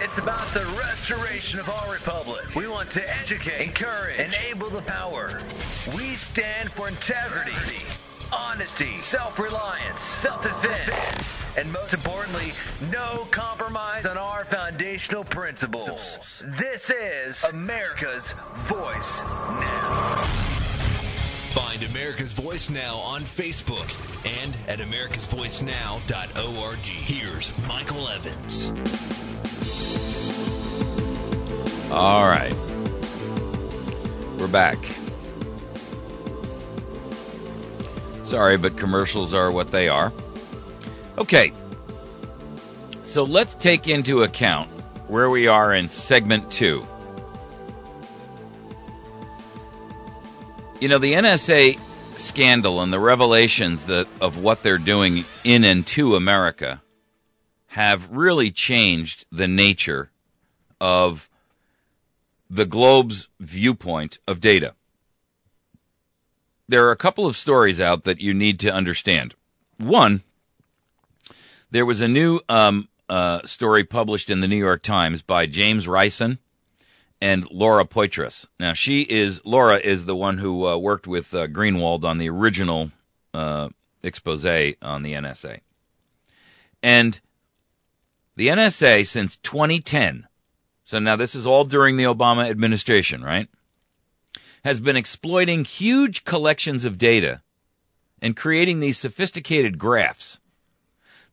It's about the restoration of our republic. We want to educate, encourage, enable the power. We stand for integrity, honesty, self-reliance, self-defense, and most importantly, no compromise on our foundational principles. This is America's Voice Now. Find America's Voice Now on Facebook and at americasvoicenow.org. Here's Michael Evans. All right. We're back. Sorry, but commercials are what they are. Okay. So let's take into account where we are in segment 2. You know, the NSA scandal and the revelations of what they're doing in and to America have really changed the nature of the globe's viewpoint of data. There are a couple of stories out that you need to understand. One, there was a new story published in the New York Times by James Rison and Laura Poitras. Now, Laura is the one who worked with Greenwald on the original expose on the NSA. And the NSA, since 2010, so now this is all during the Obama administration, right, has been exploiting huge collections of data and creating these sophisticated graphs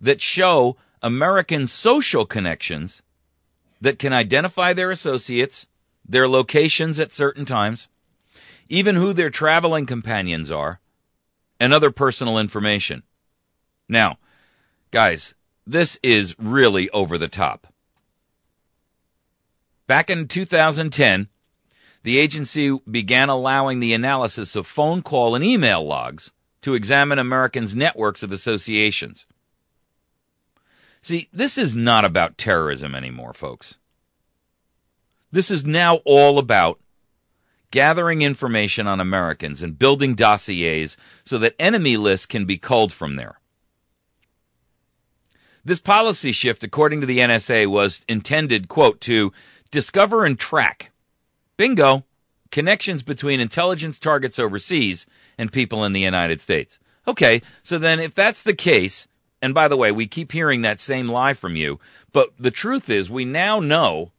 that show American social connections that can identify their associates, their locations at certain times, even who their traveling companions are, and other personal information. Now, guys, this is really over the top. Back in 2010, the agency began allowing the analysis of phone call and email logs to examine Americans' networks of associations. See, this is not about terrorism anymore, folks. This is now all about gathering information on Americans and building dossiers so that enemy lists can be culled from there. This policy shift, according to the NSA, was intended, quote, to discover and track, bingo, connections between intelligence targets overseas and people in the United States. Okay, so then if that's the case, and by the way, we keep hearing that same lie from you, but the truth is we now know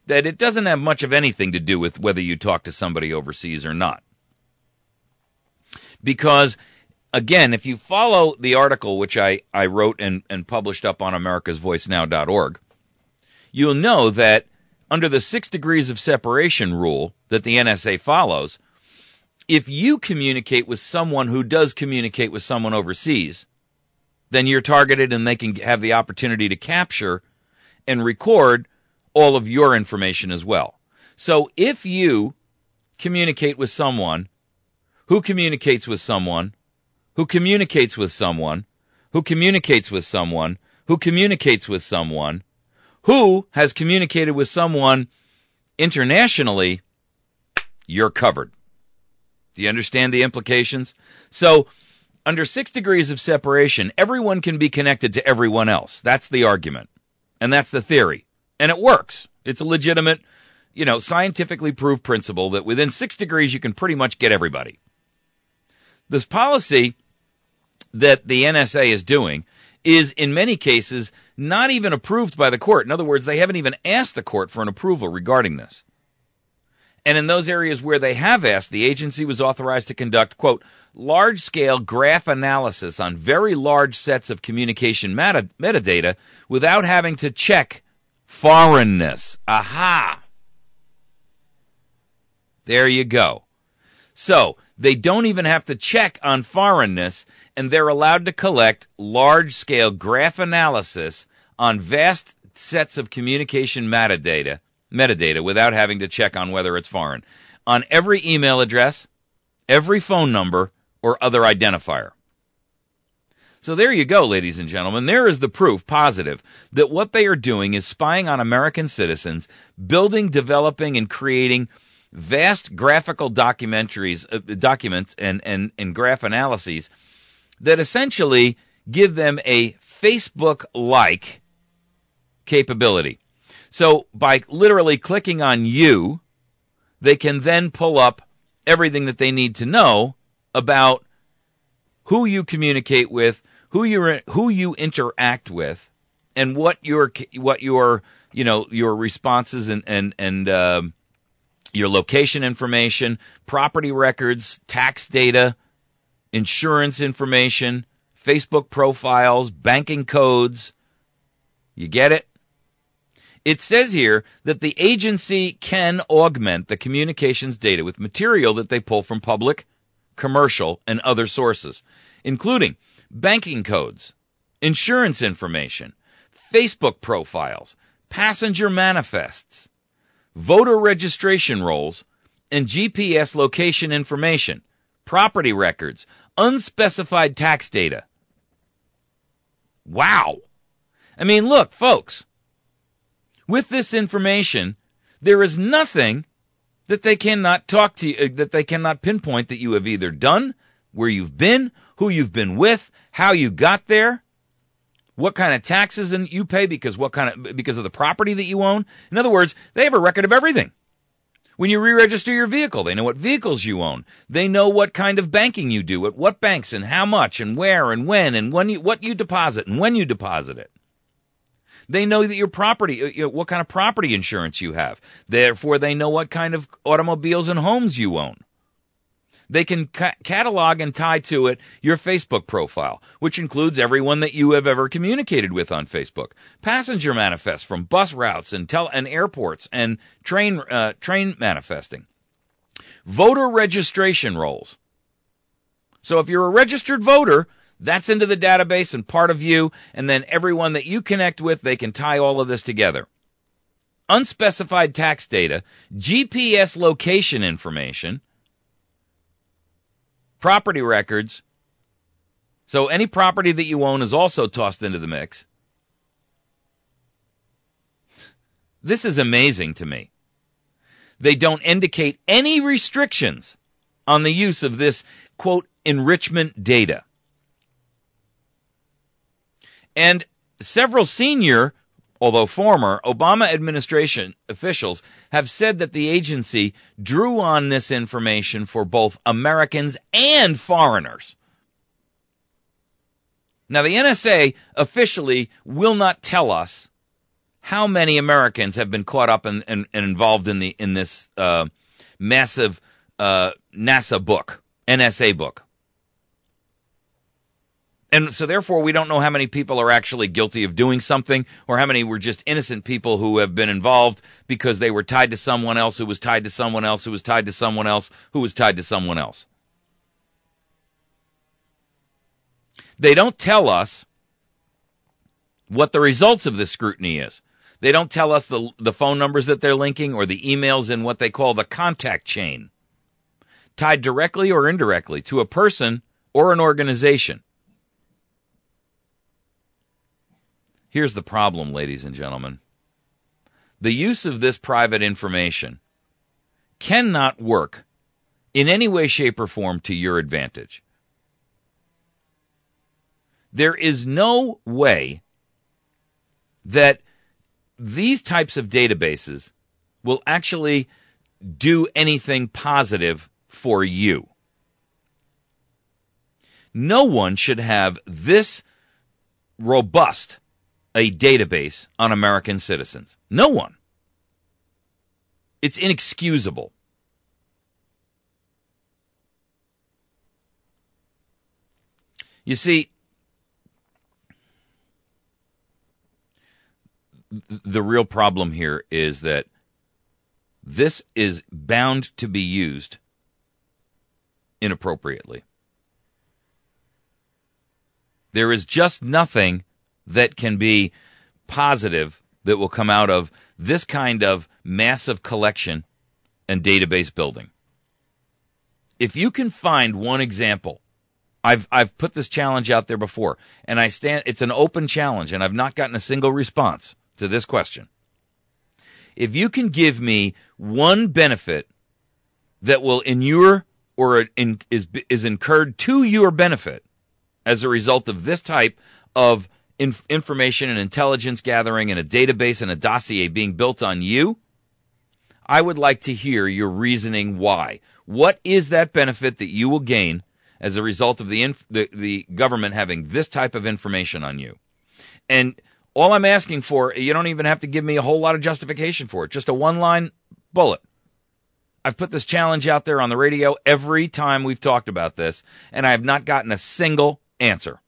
that it doesn't have much of anything to do with whether you talk to somebody overseas or not. Because, again, if you follow the article which I wrote and published up on americasvoicenow.org, you'll know that under the 6 degrees of separation rule that the NSA follows, if you communicate with someone who does communicate with someone overseas, then you're targeted and they can have the opportunity to capture and record all of your information as well. So if you communicate with someone who communicates with someone who communicates with someone who communicates with someone who communicates with someone who has communicated with someone internationally, you're covered. Do you understand the implications? So under 6 degrees of separation, everyone can be connected to everyone else. That's the argument. And that's the theory. And it works. It's a legitimate, scientifically proved principle that within 6 degrees you can pretty much get everybody. This policy that the NSA is doing is, in many cases, not even approved by the court. In other words, they haven't even asked the court for an approval regarding this. And in those areas where they have asked, the agency was authorized to conduct, quote, large-scale graph analysis on very large sets of communication metadata without having to check foreignness. Aha! There you go. So, they don't even have to check on foreignness, and they're allowed to collect large-scale graph analysis on vast sets of communication metadata without having to check on whether it's foreign, on every email address, every phone number, or other identifier. So there you go, ladies and gentlemen. There is the proof, positive, that what they are doing is spying on American citizens, building, developing, and creating vast graphical documents and graph analyses that essentially give them a Facebook-like capability. So by literally clicking on you, they can then pull up everything that they need to know about who you communicate with, who you interact with, and what your your responses and your location information, property records, tax data, insurance information, Facebook profiles, banking codes. You get it? It says here that the agency can augment the communications data with material that they pull from public, commercial, and other sources, including banking codes, insurance information, Facebook profiles, passenger manifests, voter registration rolls, and GPS location information, property records, unspecified tax data. Wow. I mean, look, folks, with this information, there is nothing that they cannot talk to you, that they cannot pinpoint that you have either done, where you've been, who you've been with, how you got there, what kind of taxes you pay because of the property that you own. In other words, they have a record of everything. When you re-register your vehicle, they know what vehicles you own. They know what kind of banking you do, at what banks and how much and where and when and what you deposit and when you deposit it. They know that your property, what kind of property insurance you have. Therefore, they know what kind of automobiles and homes you own. They can catalog and tie to it your Facebook profile, which includes everyone that you have ever communicated with on Facebook. Passenger manifests from bus routes and airports and train manifesting. Voter registration rolls. So if you're a registered voter, that's into the database and part of you, and then everyone that you connect with, they can tie all of this together. Unspecified tax data, GPS location information, property records. So any property that you own is also tossed into the mix. This is amazing to me. They don't indicate any restrictions on the use of this, quote, enrichment data. And several senior, although former, Obama administration officials have said that the agency drew on this information for both Americans and foreigners. Now, the NSA officially will not tell us how many Americans have been caught up and involved in this massive NSA book. And so therefore, we don't know how many people are actually guilty of doing something or how many were just innocent people who have been involved because they were tied to someone else who was tied to someone else who was tied to someone else who was tied to someone else. They don't tell us what the results of this scrutiny is. They don't tell us the phone numbers that they're linking or the emails in what they call the contact chain, tied directly or indirectly to a person or an organization. Here's the problem, ladies and gentlemen. The use of this private information cannot work in any way, shape, or form to your advantage. There is no way that these types of databases will actually do anything positive for you. No one should have this robust a database on American citizens. No one. It's inexcusable. You see, the real problem here is that this is bound to be used inappropriately. There is just nothing that can be positive that will come out of this kind of massive collection and database building. If you can find one example, I've put this challenge out there before, and it's an open challenge, and I've not gotten a single response to this question. If you can give me one benefit that will inure or is incurred to your benefit as a result of this type of information and intelligence gathering and a database and a dossier being built on you, I would like to hear your reasoning why. What is that benefit that you will gain as a result of the government having this type of information on you? And all I'm asking for, you don't even have to give me a whole lot of justification for it, just a one-line bullet. I've put this challenge out there on the radio every time we've talked about this, and I have not gotten a single answer.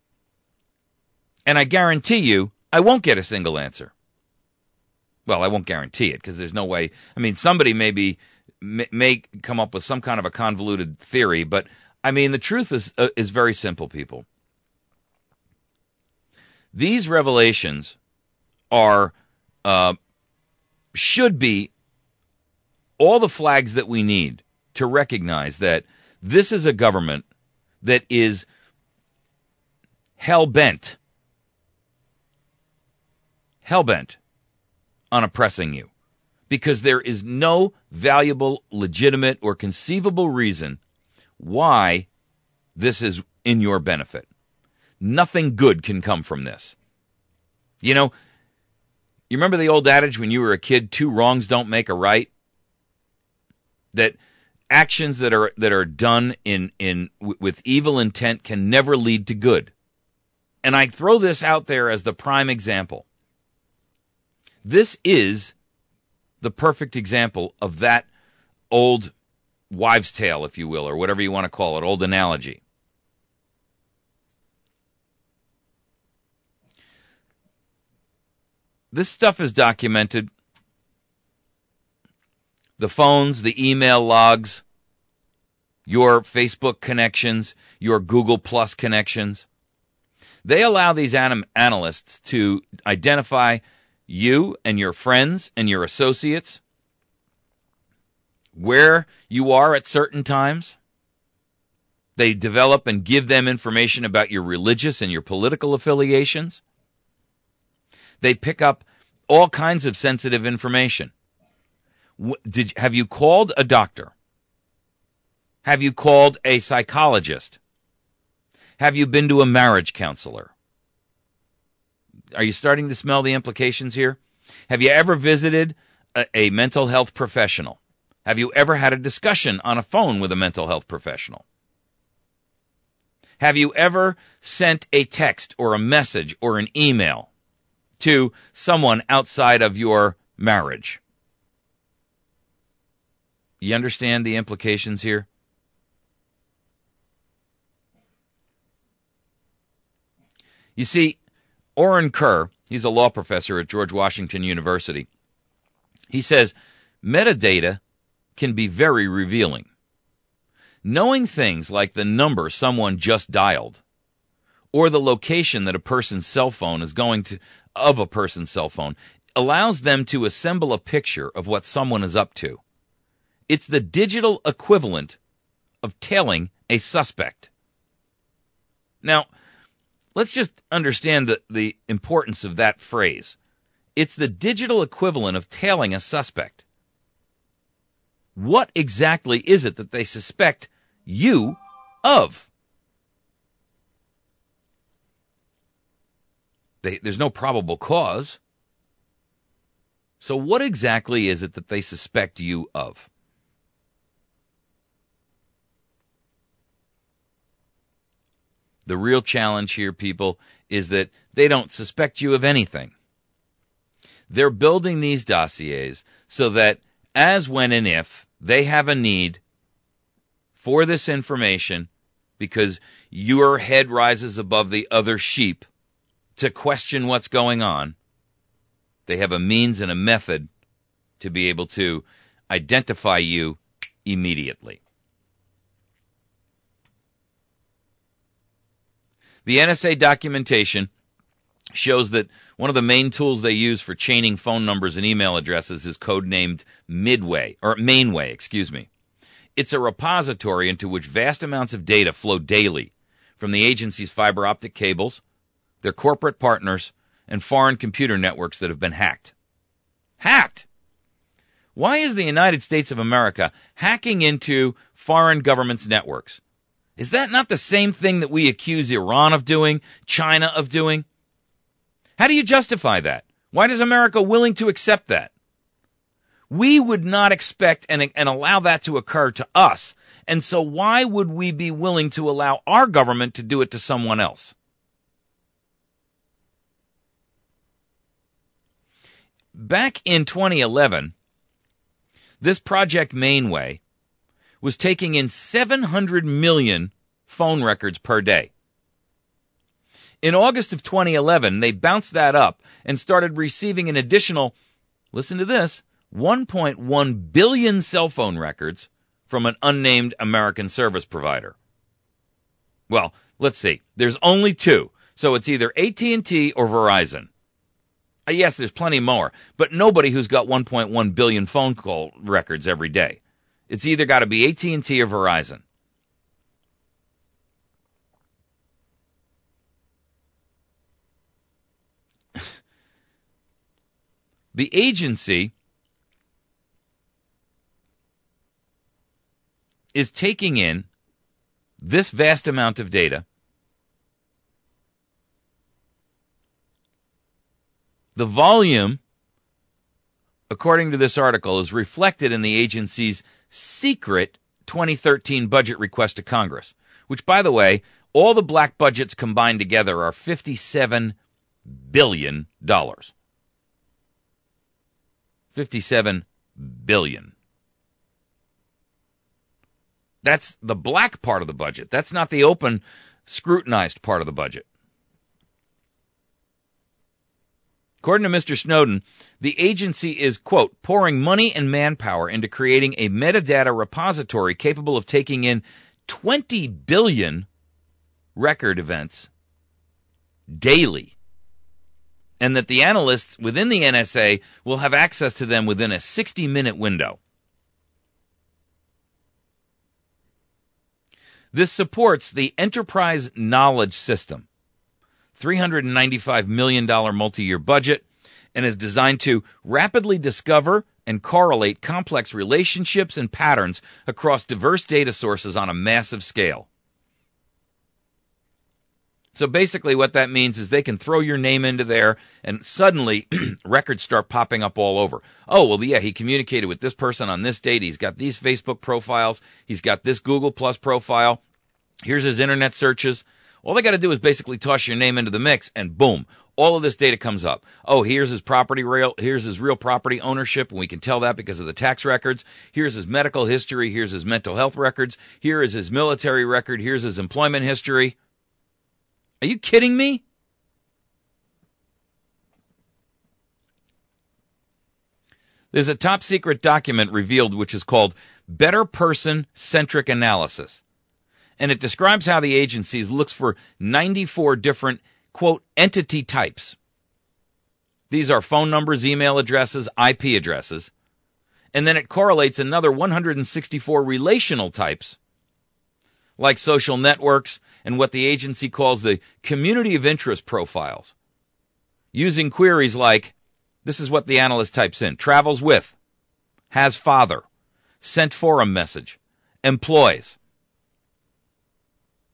And I guarantee you, I won't get a single answer. Well, I won't guarantee it, because there's no way. I mean, somebody may come up with some kind of a convoluted theory, but I mean, the truth is very simple, people. These revelations should be all the flags that we need to recognize that this is a government that is hell-bent on oppressing you, because there is no valuable, legitimate, or conceivable reason why this is in your benefit. Nothing good can come from this. You know, you remember the old adage when you were a kid, 2 wrongs don't make a right? That actions that are done with evil intent can never lead to good. And I throw this out there as the prime example. This is the perfect example of that old wives' tale, if you will, or whatever you want to call it, old analogy. This stuff is documented. The phones, the email logs, your Facebook connections, your Google Plus connections. They allow these analysts to identify you and your friends and your associates, where you are at certain times. They develop and give them information about your religious and your political affiliations. They pick up all kinds of sensitive information. Have you called a doctor? Have you called a psychologist? Have you been to a marriage counselor? Are you starting to smell the implications here? Have you ever visited a mental health professional? Have you ever had a discussion on a phone with a mental health professional? Have you ever sent a text or a message or an email to someone outside of your marriage? You understand the implications here? You see, Oren Kerr, he's a law professor at George Washington University. He says, metadata can be very revealing. Knowing things like the number someone just dialed, or the location that a person's cell phone is of a person's cell phone, allows them to assemble a picture of what someone is up to. It's the digital equivalent of tailing a suspect. Now, let's just understand the importance of that phrase. It's the digital equivalent of tailing a suspect. What exactly is it that they suspect you of? There's no probable cause. So what exactly is it that they suspect you of? The real challenge here, people, is that they don't suspect you of anything. They're building these dossiers so that as, when, and if they have a need for this information, because your head rises above the other sheep to question what's going on, they have a means and a method to be able to identify you immediately. The NSA documentation shows that one of the main tools they use for chaining phone numbers and email addresses is codenamed Mainway. It's a repository into which vast amounts of data flow daily from the agency's fiber optic cables, their corporate partners, and foreign computer networks that have been hacked. Hacked! Why is the United States of America hacking into foreign governments' networks? Is that not the same thing that we accuse Iran of doing, China of doing? How do you justify that? Why is America willing to accept that? We would not expect and allow that to occur to us. And so why would we be willing to allow our government to do it to someone else? Back in 2011, this Project Mainway was taking in 700 million phone records per day. In August of 2011, they bounced that up and started receiving an additional, listen to this, 1.1 billion cell phone records from an unnamed American service provider. Well, let's see. There's only two, so it's either AT&T or Verizon. Yes, there's plenty more, but nobody who's got 1.1 billion phone call records every day. It's either got to be AT&T or Verizon. The agency is taking in this vast amount of data. The volume, according to this article, is reflected in the agency's secret 2013 budget request to Congress, which, by the way, all the black budgets combined together are $57 billion. $57 billion. That's the black part of the budget. That's not the open, scrutinized part of the budget. According to Mr. Snowden, the agency is, quote, pouring money and manpower into creating a metadata repository capable of taking in 20 billion record events daily, and that the analysts within the NSA will have access to them within a 60-minute window. This supports the Enterprise Knowledge System, $395 million multi-year budget, and is designed to rapidly discover and correlate complex relationships and patterns across diverse data sources on a massive scale. So basically what that means is they can throw your name into there and suddenly records start popping up all over. Oh, well, yeah, he communicated with this person on this date. He's got these Facebook profiles. He's got this Google Plus profile. Here's his internet searches. All they got to do is basically toss your name into the mix and boom, all of this data comes up. Oh, here's his here's his real property ownership, and we can tell that because of the tax records. Here's his medical history. Here's his mental health records. Here is his military record. Here's his employment history. Are you kidding me? There's a top secret document revealed which is called Better Person-Centric Analysis. And it describes how the agency looks for 94 different, quote, entity types. These are phone numbers, email addresses, IP addresses. And then it correlates another 164 relational types, like social networks and what the agency calls the community of interest profiles, using queries like, this is what the analyst types in: travels with, has father, sent forum message, employs.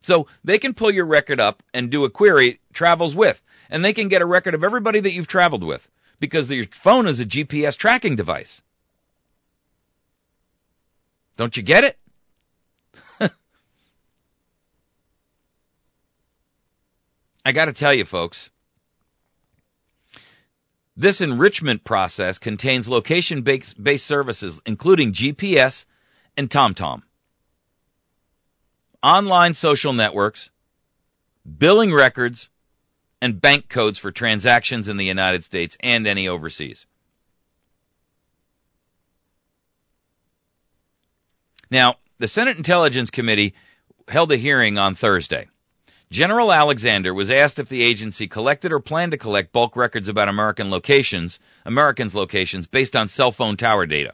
So they can pull your record up and do a query, travels with, and they can get a record of everybody that you've traveled with because your phone is a GPS tracking device. Don't you get it? I got to tell you, folks, this enrichment process contains location-based services, including GPS and TomTom, online social networks, billing records, and bank codes for transactions in the United States and any overseas. Now, the Senate Intelligence Committee held a hearing on Thursday. General Alexander was asked if the agency collected or planned to collect bulk records about Americans' locations based on cell phone tower data.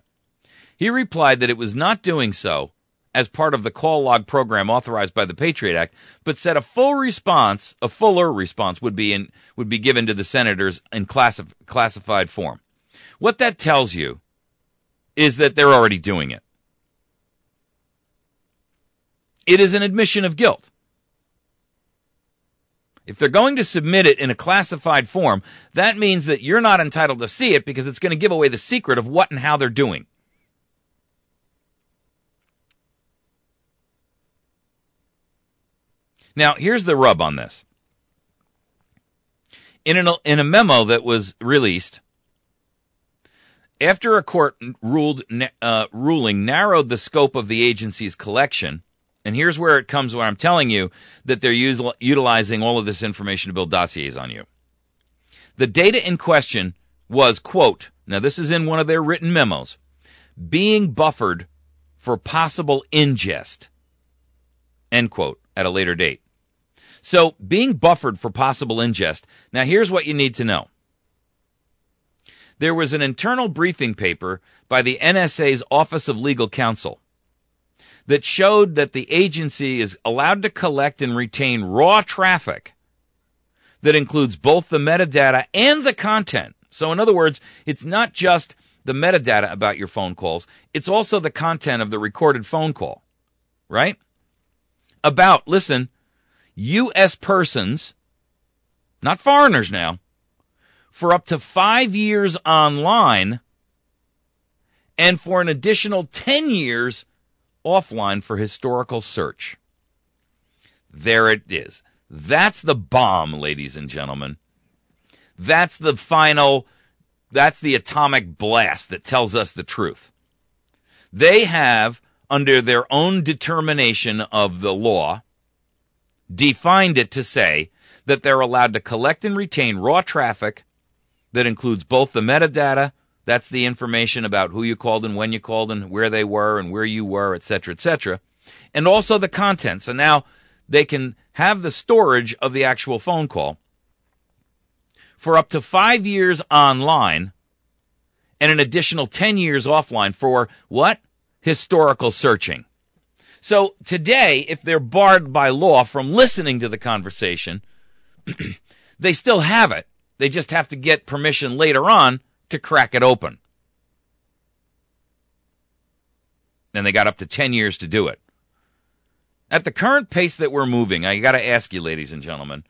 He replied that it was not doing so as part of the call log program authorized by the Patriot Act, but said a fuller response would be given to the senators in classified form. What that tells you is that they're already doing it. It is an admission of guilt. If they're going to submit it in a classified form, that means that you're not entitled to see it because it's going to give away the secret of what and how they're doing. Now, here's the rub on this. In a memo that was released, after a court ruling narrowed the scope of the agency's collection, and here's where it comes where I'm telling you that they're utilizing all of this information to build dossiers on you. The data in question was, quote, now this is in one of their written memos, being buffered for possible ingest, end quote, at a later date. So, being buffered for possible ingest. Now, here's what you need to know. There was an internal briefing paper by the NSA's Office of Legal Counsel that showed that the agency is allowed to collect and retain raw traffic that includes both the metadata and the content. So, in other words, it's not just the metadata about your phone calls. It's also the content of the recorded phone call, right? About, listen, U.S. persons, not foreigners now, for up to 5 years online and for an additional 10 years offline for historical search. There it is. That's the bomb, ladies and gentlemen. That's the atomic blast that tells us the truth. They have, under their own determination of the law, defined it to say that they're allowed to collect and retain raw traffic that includes both the metadata, that's the information about who you called and when you called and where they were and where you were, etc., and also the content. So now they can have the storage of the actual phone call for up to 5 years online and an additional 10 years offline for what? Historical searching. So today, if they're barred by law from listening to the conversation, they still have it. They just have to get permission later on to crack it open. And they got up to 10 years to do it. At the current pace that we're moving, I got to ask you, ladies and gentlemen,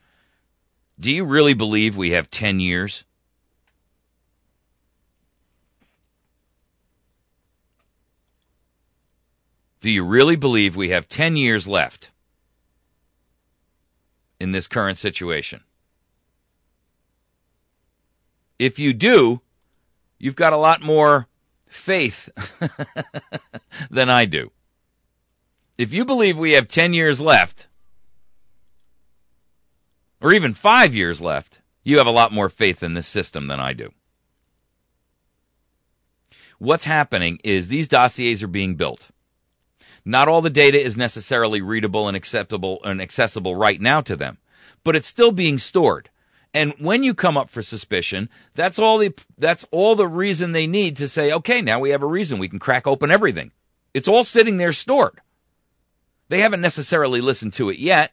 do you really believe we have 10 years? Do you really believe we have 10 years left in this current situation? If you do, you've got a lot more faith than I do. If you believe we have 10 years left, or even 5 years left, you have a lot more faith in this system than I do. What's happening is these dossiers are being built. Not all the data is necessarily readable and acceptable and accessible right now to them, but it's still being stored. And when you come up for suspicion, that's all the reason they need to say, okay, now we have a reason. We can crack open everything. It's all sitting there stored. They haven't necessarily listened to it yet,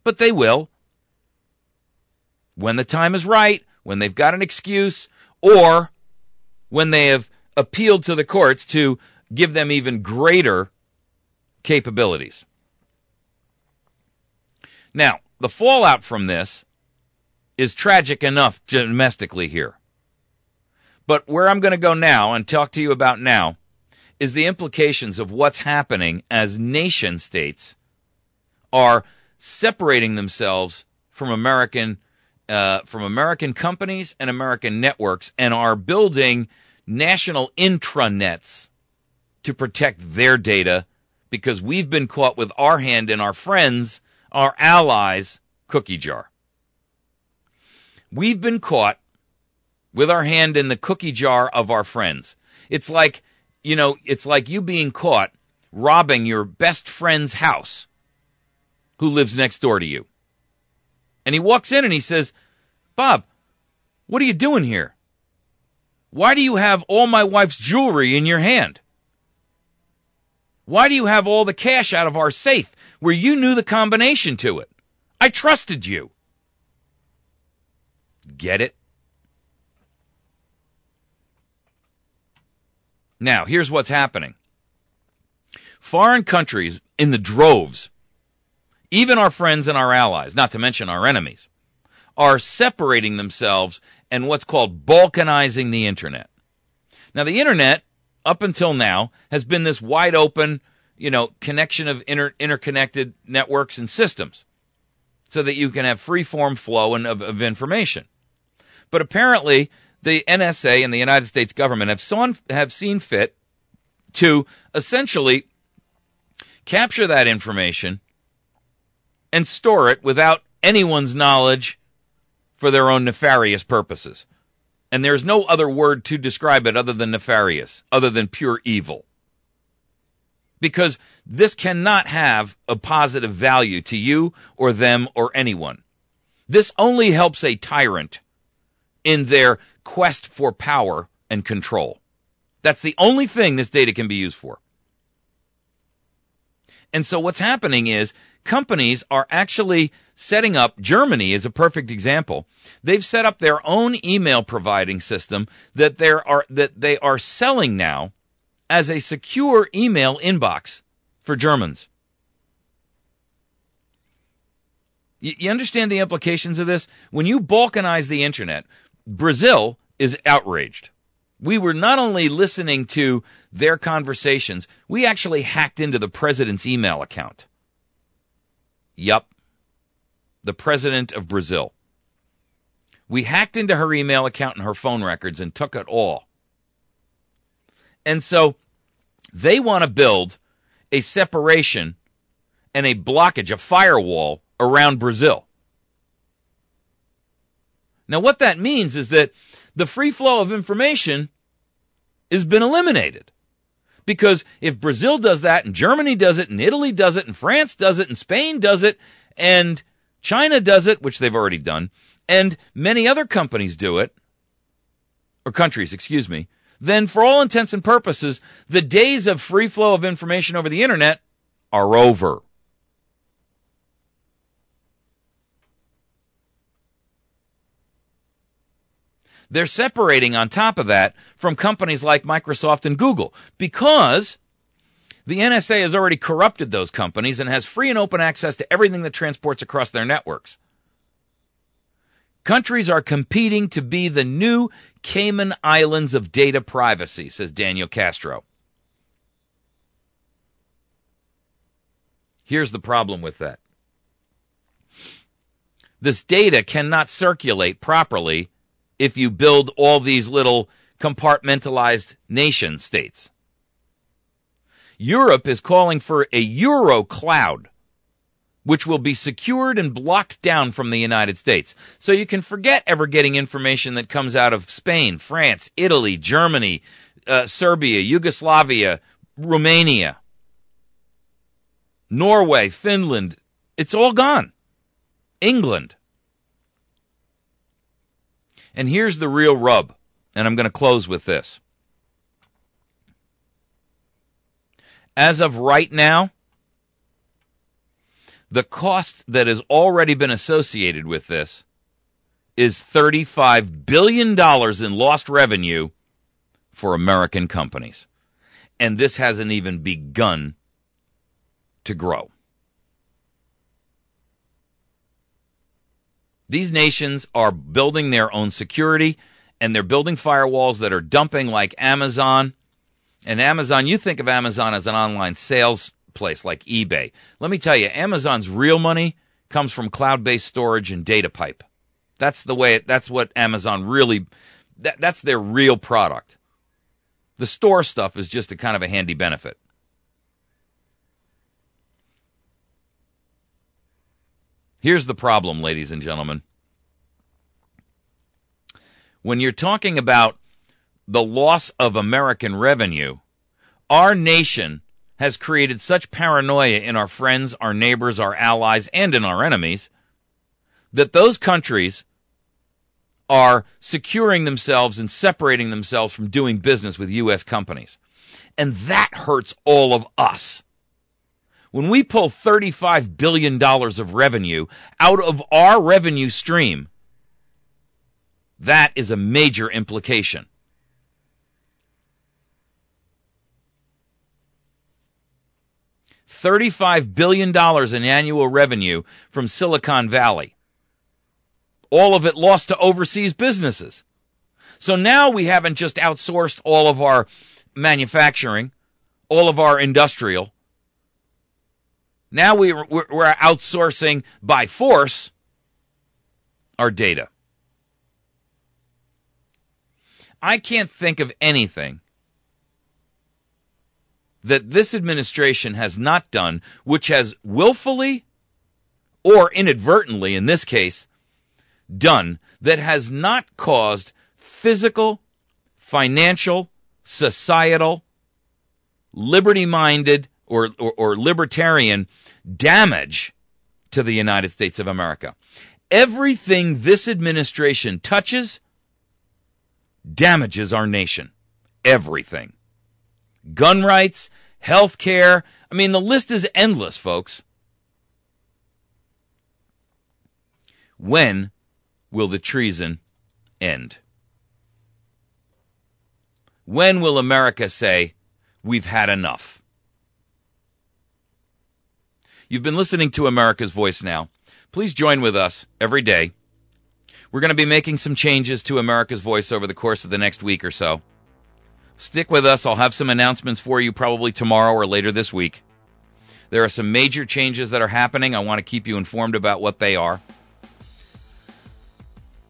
but they will. When the time is right, when they've got an excuse, or when they have appealed to the courts to give them even greater capabilities. Now, the fallout from this is tragic enough domestically here. But where I'm going to go now and talk to you about now is the implications of what's happening as nation states are separating themselves from American companies and American networks and are building national intranets to protect their data because we've been caught with our hand in our friends, our allies' cookie jar. We've been caught with our hand in the cookie jar of our friends. It's like you being caught robbing your best friend's house who lives next door to you. And he walks in and he says, "Bob, what are you doing here? Why do you have all my wife's jewelry in your hand? Why do you have all the cash out of our safe where you knew the combination to it? I trusted you." Get it? Now, here's what's happening. Foreign countries in the droves, even our friends and our allies, not to mention our enemies, are separating themselves and what's called balkanizing the internet. Now, the internet, up until now, has been this wide open, connection of interconnected networks and systems so that you can have free-form flow of information. But apparently, the NSA and the United States government have seen fit to essentially capture that information and store it without anyone's knowledge for their own nefarious purposes. And there's no other word to describe it other than nefarious, other than pure evil. Because this cannot have a positive value to you or them or anyone. This only helps a tyrant in their quest for power and control. That's the only thing this data can be used for. And so what's happening is companies are actually setting up, Germany is a perfect example. They've set up their own email providing system that they are selling now as a secure email inbox for Germans. You understand the implications of this? When you balkanize the internet, Brazil is outraged. We were not only listening to their conversations, we actually hacked into the president's email account. Yup. The president of Brazil. We hacked into her email account and her phone records and took it all. And so they want to build a separation and a blockage, a firewall around Brazil. Now, what that means is that the free flow of information has been eliminated. Because if Brazil does that, and Germany does it, and Italy does it, and France does it, and Spain does it, and China does it, which they've already done, and many other companies do it, or countries, excuse me, then for all intents and purposes, the days of free flow of information over the internet are over. They're separating on top of that from companies like Microsoft and Google because the NSA has already corrupted those companies and has free and open access to everything that transports across their networks. Countries are competing to be the new Cayman Islands of data privacy, says Daniel Castro. Here's the problem with that. This data cannot circulate properly if you build all these little compartmentalized nation states. Europe is calling for a Euro cloud, which will be secured and blocked down from the United States. So you can forget ever getting information that comes out of Spain, France, Italy, Germany, Serbia, Yugoslavia, Romania, Norway, Finland. It's all gone. England. And here's the real rub, and I'm going to close with this. As of right now, the cost that has already been associated with this is $35 billion in lost revenue for American companies. And this hasn't even begun to grow. These nations are building their own security, and they're building firewalls that are dumping like Amazon. And Amazon, you think of Amazon as an online sales place like eBay. Let me tell you, Amazon's real money comes from cloud-based storage and data pipe. That's what Amazon really, that's their real product. The store stuff is just a kind of a handy benefit. Here's the problem, ladies and gentlemen. When you're talking about the loss of American revenue, our nation has created such paranoia in our friends, our neighbors, our allies, and in our enemies that those countries are securing themselves and separating themselves from doing business with U.S. companies. And that hurts all of us. When we pull $35 billion of revenue out of our revenue stream, that is a major implication. $35 billion in annual revenue from Silicon Valley. All of it lost to overseas businesses. So now we haven't just outsourced all of our manufacturing, all of our industrial. Now we're outsourcing by force our data. I can't think of anything that this administration has not done which has willfully or inadvertently, in this case, done that has not caused physical, financial, societal, liberty-minded, or libertarian damage to the United States of America. Everything this administration touches damages our nation. Everything. Gun rights, health care. I mean, the list is endless, folks. When will the treason end? When will America say, we've had enough? You've been listening to America's Voice Now. Please join with us every day. We're going to be making some changes to America's Voice over the course of the next week or so. Stick with us. I'll have some announcements for you probably tomorrow or later this week. There are some major changes that are happening. I want to keep you informed about what they are.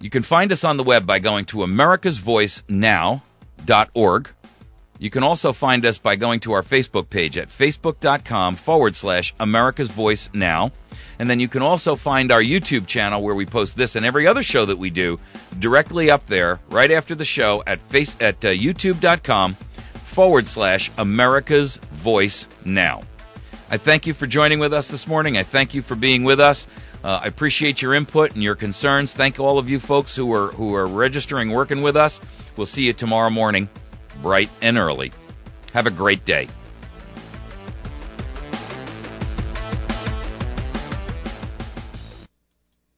You can find us on the web by going to americasvoicenow.org. You can also find us by going to our Facebook page at facebook.com/America's Voice Now. And then you can also find our YouTube channel where we post this and every other show that we do directly up there right after the show at youtube.com/America's Voice Now. I thank you for joining with us this morning. I thank you for being with us. I appreciate your input and your concerns. Thank all of you folks who are registering, working with us. We'll see you tomorrow morning, bright and early. Have a great day.